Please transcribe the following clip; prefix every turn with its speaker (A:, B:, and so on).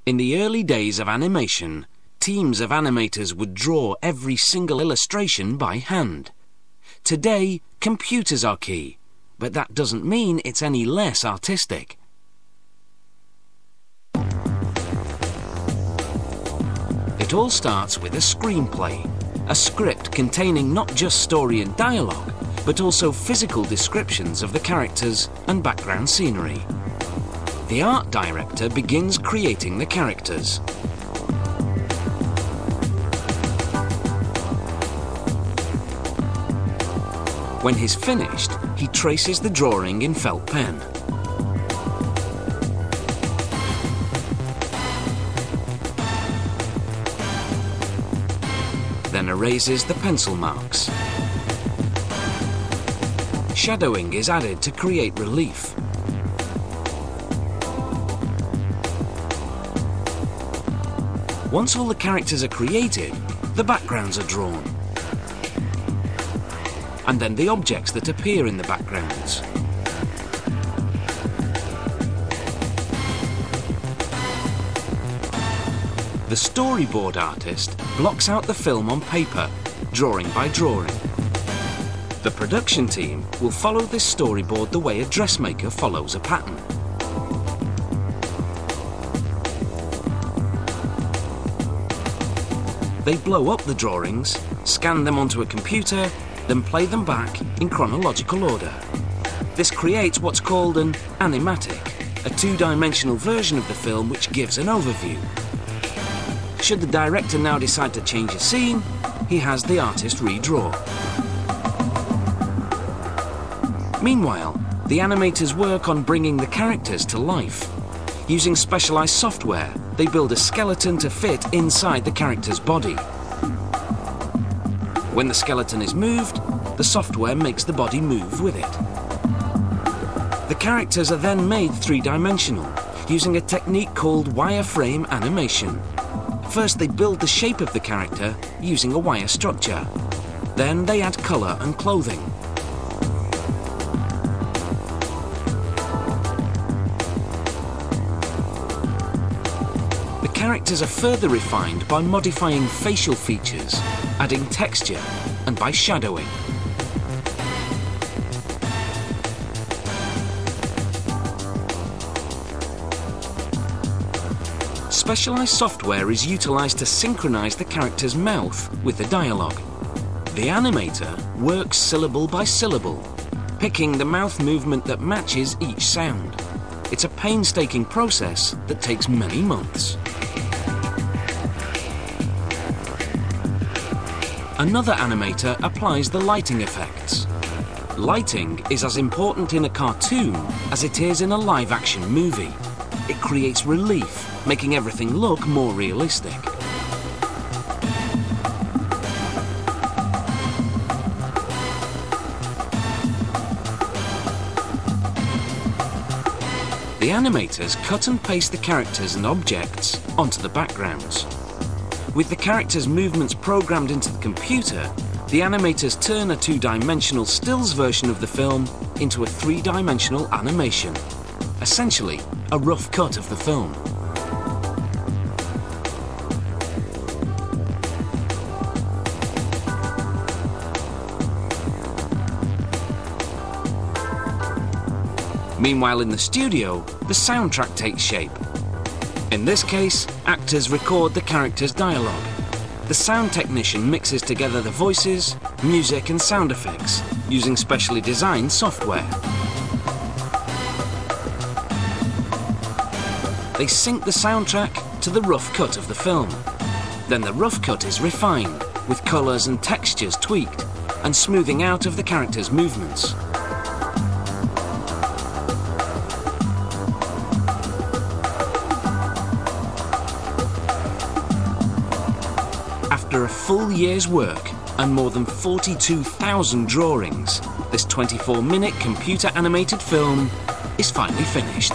A: In the early days of animation, teams of animators would draw every single illustration by hand. Today, computers are key, but that doesn't mean it's any less artistic. It all starts with a screenplay, a script containing not just story and dialogue, but also physical descriptions of the characters and background scenery. The art director begins creating the characters. When he's finished, he traces the drawing in felt pen. Then erases the pencil marks. Shadowing is added to create relief. Once all the characters are created, the backgrounds are drawn. And then the objects that appear in the backgrounds. The storyboard artist blocks out the film on paper, drawing by drawing. The production team will follow this storyboard the way a dressmaker follows a pattern. They blow up the drawings, scan them onto a computer, then play them back in chronological order. This creates what's called an animatic, a two-dimensional version of the film which gives an overview. Should the director now decide to change a scene, he has the artist redraw. Meanwhile, the animators work on bringing the characters to life. Using specialized software, they build a skeleton to fit inside the character's body. When the skeleton is moved, the software makes the body move with it. The characters are then made three-dimensional, using a technique called wireframe animation. First, they build the shape of the character using a wire structure. Then they add color and clothing. The characters are further refined by modifying facial features, adding texture, and by shadowing. Specialized software is utilized to synchronize the character's mouth with the dialogue. The animator works syllable by syllable, picking the mouth movement that matches each sound. It's a painstaking process that takes many months. Another animator applies the lighting effects. Lighting is as important in a cartoon as it is in a live-action movie. It creates relief, making everything look more realistic. The animators cut and paste the characters and objects onto the backgrounds. With the characters' movements programmed into the computer, the animators turn a two-dimensional stills version of the film into a three-dimensional animation. Essentially, a rough cut of the film. Meanwhile, in the studio, the soundtrack takes shape. In this case, actors record the characters' dialogue. The sound technician mixes together the voices, music and sound effects using specially designed software. They sync the soundtrack to the rough cut of the film. Then the rough cut is refined, with colours and textures tweaked, and smoothing out of the characters' movements. After a full year's work and more than 42,000 drawings, this 24-minute computer-animated film is finally finished.